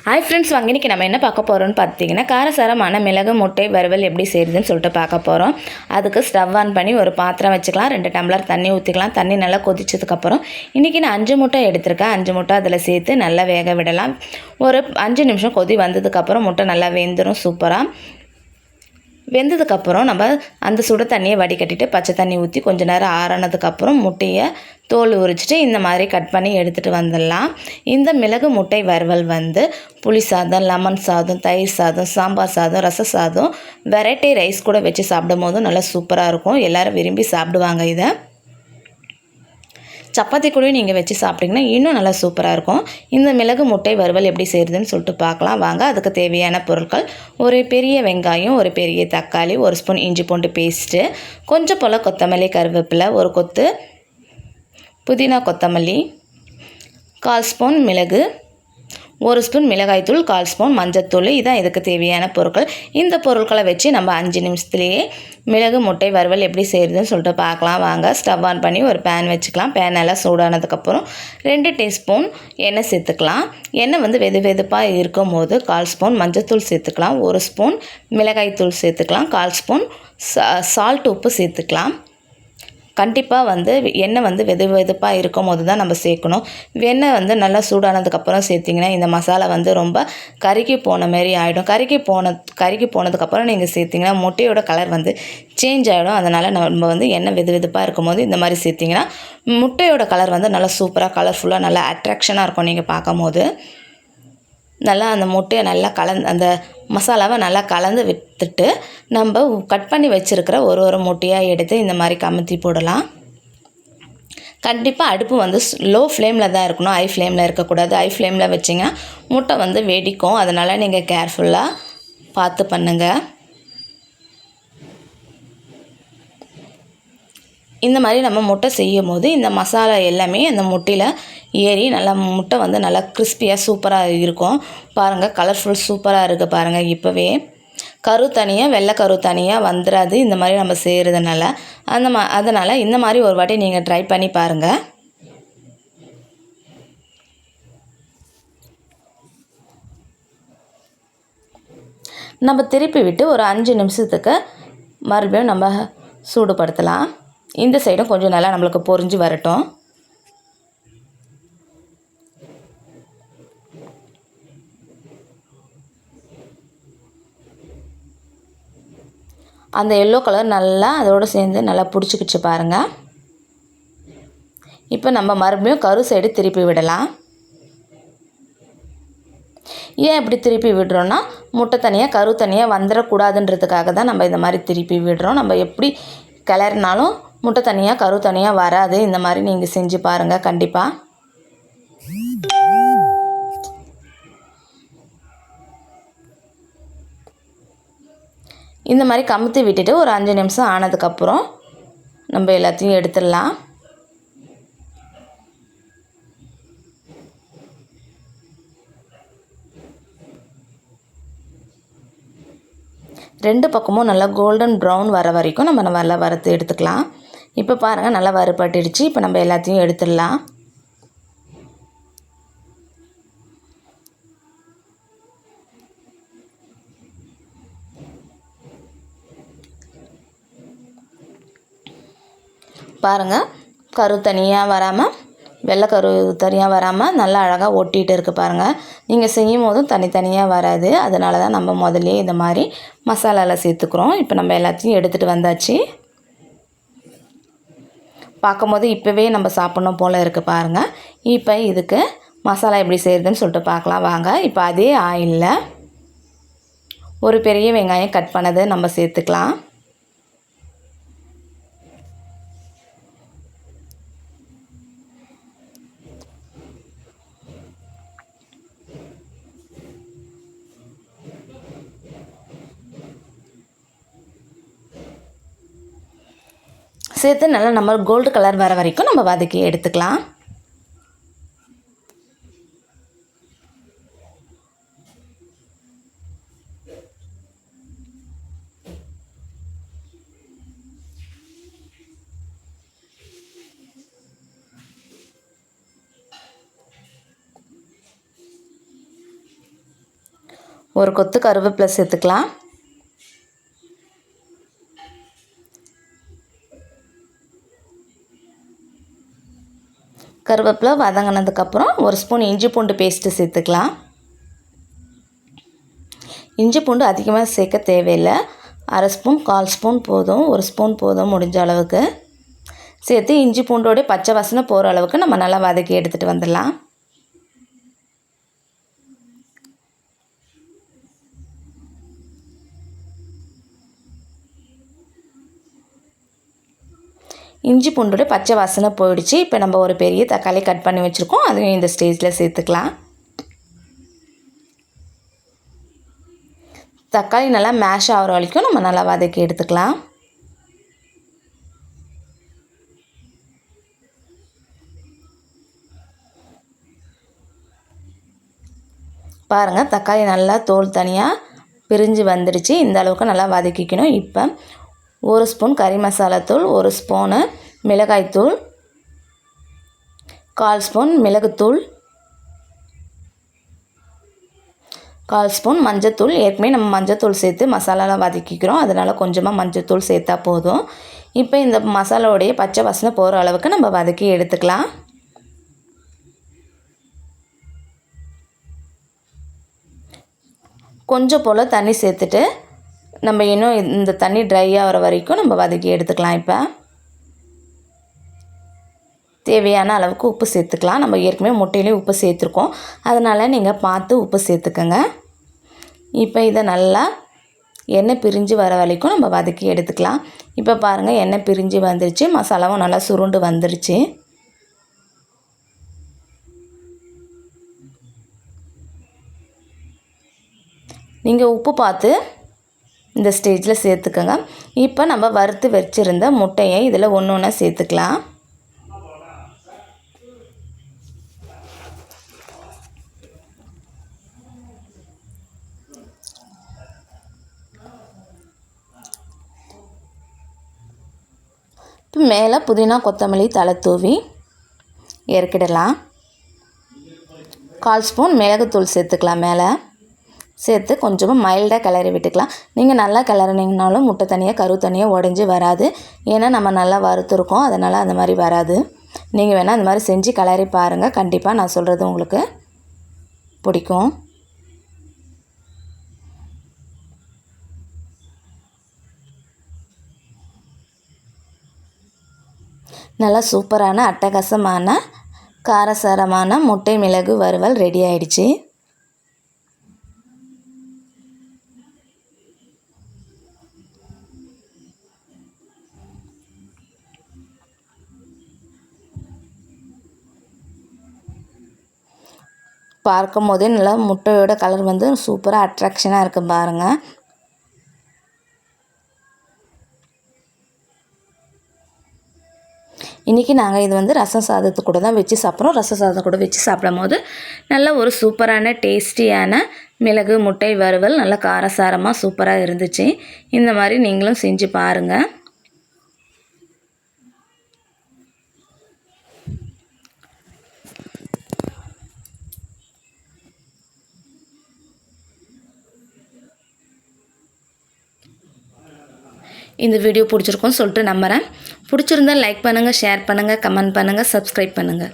Hi friends, வாங்க இன்றைக்கி நம்ம என்ன பார்க்க போகிறோம்னு பார்த்தீங்கன்னா, காரசாரமான மிளகு முட்டை வறுவல் எப்படி செய்யுதுன்னு சொல்லிட்டு பார்க்க போகிறோம். அதுக்கு ஸ்டவ் ஆன் பண்ணி ஒரு பாத்திரம் வச்சுக்கலாம். 2 டம்ளர் தண்ணி ஊற்றிக்கலாம். தண்ணி நல்லா கொதிச்சதுக்கப்புறம் இன்றைக்கி நான் 5 முட்டை எடுத்திருக்கேன். 5 முட்டை அதில் சேர்த்து நல்லா வேக விடலாம். ஒரு 5 நிமிஷம் கொதி வந்ததுக்கப்புறம் முட்டை நல்லா வெந்துடும். சூப்பராக வெந்ததுக்கப்புறம் நம்ம அந்த சுட தண்ணியை வடிகட்டிட்டு பச்சை தண்ணி ஊற்றி கொஞ்ச நேரம் ஆறினதுக்கப்புறம் முட்டையை தோல் உரிச்சிட்டு இந்த மாதிரி கட் பண்ணி எடுத்துகிட்டு வந்துடலாம். இந்த மிளகு முட்டை வறுவல் புளி சாதம், லெமன் சாதம், தயிர் சாதம், சாம்பார் சாதம், ரச சாதம், வெரைட்டி ரைஸ் கூட வச்சு சாப்பிடும் போதும் நல்லா சூப்பராக இருக்கும். எல்லோரும் விரும்பி சாப்பிடுவாங்க. இதை சப்பாத்தி கூட நீங்கள் வச்சு சாப்பிட்டிங்கன்னா இன்னும் நல்லா சூப்பராக இருக்கும். இந்த மிளகு முட்டை வறுவல் எப்படி செய்கிறதுன்னு சொல்லிட்டு பார்க்கலாம் வாங்க. அதுக்கு தேவையான பொருட்கள்: ஒரு பெரிய வெங்காயம், ஒரு பெரிய தக்காளி, ஒரு ஸ்பூன் இஞ்சி பூண்டு பேஸ்ட்டு, கொஞ்சம் போல் கொத்தமல்லி, கருவேப்பிலை, ஒரு கொத்து புதினா கொத்தமல்லி, 1/4 ஸ்பூன் மிளகு, 1 ஸ்பூன் மிளகாய்த்தூள், 1/4 ஸ்பூன் மஞ்சத்தூள். இதான் இதுக்கு தேவையான பொருட்கள். இந்த பொருட்களை வச்சு நம்ம 5 நிமிஷத்துலேயே மிளகு முட்டை வறுவல் எப்படி செய்கிறதுன்னு சொல்லிட்டு பார்க்கலாம் வாங்க. ஸ்டவ் ஆன் பண்ணி ஒரு பேன் வச்சுக்கலாம். பேன் நல்லா சூடானதுக்கப்புறம் 2 டீஸ்பூன் எண்ணெய் சேர்த்துக்கலாம். எண்ணெய் வெது வெதுப்பாக இருக்கும் போது 1/4 ஸ்பூன் மஞ்சத்தூள் சேர்த்துக்கலாம். 1 ஸ்பூன் மிளகாய்த்தூள் சேர்த்துக்கலாம். 1/4 ஸ்பூன் சால்ட் உப்பு சேர்த்துக்கலாம். கண்டிப்பாக எண்ணெய் வெது வெதுப்பாக இருக்கும் போது தான் நம்ம சேர்க்கணும். எண்ணெய் நல்லா சூடானதுக்கப்புறம் சேர்த்திங்கன்னா இந்த மசாலா ரொம்ப கருகி போன மாரி ஆகிடும். கருகி போனதுக்கப்புறம் நீங்கள் சேர்த்திங்கன்னா முட்டையோட கலர் சேஞ்ச் ஆகிடும். அதனால் நம்ம எண்ணெய் வெது வெதுப்பாக இருக்கும் போது இந்த மாதிரி சேர்த்திங்கன்னா முட்டையோட கலர் நல்லா சூப்பராக கலர்ஃபுல்லாக நல்லா அட்ராக்ஷனாக இருக்கும். நீங்கள் பார்க்கும் போது நல்லா அந்த முட்டையை நல்லா அந்த மசாலாவை நல்லா கலந்து விட்டுட்டு நம்ம கட் பண்ணி வச்சுருக்கிற ஒரு முட்டையாக எடுத்து இந்த மாதிரி கமுத்தி போடலாம். கண்டிப்பாக அடுப்பு லோ ஃப்ளேமில் தான் இருக்கணும். ஹை ஃப்ளேமில் இருக்கக்கூடாது. ஹை ஃப்ளேமில் வச்சிங்கன்னா முட்டை வெடிக்கும். அதனால் நீங்கள் கேர்ஃபுல்லாக பார்த்து பண்ணுங்கள். இந்த மாதிரி நம்ம முட்டை செய்யும் போது இந்த மசாலா எல்லாமே அந்த முட்டையில் ஏறி நல்லா முட்டை நல்லா கிறிஸ்பியாக சூப்பராக இருக்கும். பாருங்கள், கலர்ஃபுல் சூப்பராக இருக்குது பாருங்கள். இப்போவே கரு தனியாக வெள்ளை கரு தனியாக வந்துடாது இந்த மாதிரி நம்ம செய்கிறதுனால. அதனால் இந்த மாதிரி ஒரு வாட்டி நீங்கள் ட்ரை பண்ணி பாருங்கள். நம்ம திருப்பி விட்டு ஒரு 5 நிமிஷத்துக்கு மறுபடியும் நம்ம சூடுபடுத்தலாம். இந்த சைடும் கொஞ்சம் நல்லா நம்மளுக்கு பொரிஞ்சு வரட்டும். அந்த எல்லோ கலர் நல்லா அதோடு சேர்ந்து நல்லா பிடிச்சிக்கிச்சு பாருங்கள். இப்போ நம்ம மறுபடியும் கரு சைடு திருப்பி விடலாம். ஏன் இப்படி திருப்பி விடுறோன்னா முட்டை தனியாக கரு தனியாக வந்துடக்கூடாதுன்றதுக்காக தான் நம்ம இந்த மாதிரி திருப்பி விடுறோம். நம்ம எப்படி கிளறினாலும் முட்டை தனியாக கரு தனியாக வராது. இந்த மாதிரி நீங்கள் செஞ்சு பாருங்கள் கண்டிப்பாக. இந்த மாதிரி கமுத்தி விட்டுட்டு ஒரு 5 நிமிஷம் ஆனதுக்கப்புறம் நம்ம எல்லாத்தையும் எடுத்துடலாம். ரெண்டு பக்கமும் நல்லா கோல்டன் ப்ரௌன் வர வரைக்கும் நம்ம நல்லா வறுத்து எடுத்துக்கலாம். இப்போ பாருங்கள், நல்லா வறுபட்டுடுச்சு. இப்போ நம்ம எல்லாத்தையும் எடுத்துடலாம். பாருங்கள், கரு தனியாக வராமல் வெள்ளை கரு தனியாக வராமல் நல்லா அழகாக ஒட்டிகிட்டு இருக்குது பாருங்கள். நீங்கள் செய்யும் போதும் தனித்தனியாக வராது. அதனால தான் நம்ம முதல்ல இந்த மாதிரி மசாலாவில் சேர்த்துக்கிறோம். இப்போ நம்ம எல்லாத்தையும் எடுத்துகிட்டு வந்தாச்சு. பார்க்கும்போது இப்போவே நம்ம சாப்பிட்ணும் போல் இருக்குது பாருங்கள். இப்போ இதுக்கு மசாலா எப்படி செய்கிறதுன்னு சொல்லிட்டு பார்க்கலாம் வாங்க. இப்போ அதே ஆயிலில் ஒரு பெரிய வெங்காயம் கட் பண்ணதை நம்ம சேர்த்துக்கலாம். சேர்த்து நல்லா நம்ம கோல்டு கலர் வர வரைக்கும் நம்ம வதக்கி எடுத்துக்கலாம். ஒரு கொத்து கருவேப்பிலை சேர்த்துக்கலாம். கருவேப்பிலை வதங்கினதுக்கப்புறம் ஒரு ஸ்பூன் இஞ்சி பூண்டு பேஸ்ட்டு சேர்த்துக்கலாம். இஞ்சி பூண்டு அதிகமாக சேர்க்க தேவையில்லை. அரை ஸ்பூன் 1/4 ஸ்பூன் போதும், 1 ஸ்பூன் போதும் முடிஞ்ச அளவுக்கு சேர்த்து இஞ்சி பூண்டோடைய பச்சை வாசனை போகிற அளவுக்கு நம்ம நல்லா வதக்கி எடுத்துகிட்டு வந்துடலாம். இஞ்சி பூண்டோட பச்சை வாசனை போயிடுச்சு. இப்போ நம்ம ஒரு பெரிய தக்காளி கட் பண்ணி வச்சுருக்கோம், அதையும் இந்த ஸ்டேஜில் சேர்த்துக்கலாம். தக்காளி நல்லா மேஷ் ஆகிற வரைக்கும் நம்ம நல்லா வதக்கி எடுத்துக்கலாம். பாருங்கள், தக்காளி நல்லா தோல் தனியாக பிரிஞ்சு வந்துடுச்சு. இந்த அளவுக்கு நல்லா வதக்கிக்கணும். இப்போ 1 ஸ்பூன் கறி மசாலாத்தூள், 1 ஸ்பூனு மிளகாய்த்தூள், 1/4 ஸ்பூன் மிளகுத்தூள், 1/4 ஸ்பூன் மஞ்சத்தூள். ஏற்கனவே நம்ம மஞ்சத்தூள் சேர்த்து மசாலாலாம் வதக்கிக்கிறோம், அதனால் கொஞ்சமாக மஞ்சத்தூள் சேர்த்தா போதும். இப்போ இந்த மசாலாவுடைய பச்சை வாசனை போகிற அளவுக்கு நம்ம வதக்கி எடுத்துக்கலாம். கொஞ்சம் போல் தண்ணி சேர்த்துட்டு நம்ம இன்னும் இந்த தண்ணி ட்ரை ஆகிற வரைக்கும் நம்ம வதக்கி எடுத்துக்கலாம். இப்போ தேவையான அளவுக்கு உப்பு சேர்த்துக்கலாம். நம்ம ஏற்கனவே முட்டையிலே உப்பு சேர்த்துருக்கோம், அதனால் நீங்கள் பார்த்து உப்பு சேர்த்துக்கோங்க. இப்போ இதை நல்லா எண்ணெய் பிரிஞ்சு வர வரைக்கும் நம்ம வதக்கி எடுத்துக்கலாம். இப்போ பாருங்கள், எண்ணெய் பிரிஞ்சு வந்துருச்சு, மசாலாவும் நல்லா சுருண்டு வந்துருச்சு. நீங்கள் உப்பு பார்த்து இந்த ஸ்டேஜில் சேர்த்துக்கோங்க. இப்போ நம்ம வறுத்து வச்சுருந்த முட்டையை இதில் ஒன்று ஒன்றா சேர்த்துக்கலாம். இப்போ மேலே புதினா கொத்தமல்லி தழை தூவி இறக்கிடலாம். 1/4 ஸ்பூன் மிளகுத்தூள் சேர்த்துக்கலாம். மேலே சேர்த்து கொஞ்சமாக மைல்டாக கிளறி விட்டுக்கலாம். நீங்கள் நல்லா கிளறினீங்கனாலும் முட்டை தனியாக கரு தனியாக உடஞ்சி வராது. ஏன்னா நம்ம நல்லா வறுத்துருக்கோம், அதனால் அந்த மாதிரி வராது. நீங்கள் வேணால் அந்த மாதிரி செஞ்சு கிளறி பாருங்கள், கண்டிப்பாக நான் சொல்கிறது உங்களுக்கு பிடிக்கும். நல்லா சூப்பரான அட்டகாசமான காரசாரமான முட்டை மிளகு வறுவல் ரெடி ஆயிடுச்சு. பார்க்கும் போதே நல்லா முட்டையோட கலர் வந்து சூப்பராக அட்ராக்ஷனாக இருக்குது பாருங்கள். இன்றைக்கி நாங்கள் இது வந்து ரசம் சாதத்து கூட தான் வச்சு சாப்பிட்றோம். ரசம் சாதம் கூட வச்சு சாப்பிடும் போது நல்ல ஒரு சூப்பரான டேஸ்டியான மிளகு முட்டை வறுவல் நல்லா காரசாரமாக சூப்பராக இருந்துச்சு. இந்த மாதிரி நீங்களும் செஞ்சு பாருங்கள். இந்த வீடியோ பிடிச்சிருக்கோன்னு சொல்லிட்டு நம்புகிறேன். பிடிச்சிருந்தால் லைக் பண்ணுங்கள், ஷேர் பண்ணுங்கள், கமெண்ட் பண்ணுங்கள், சப்ஸ்கிரைப் பண்ணுங்கள்.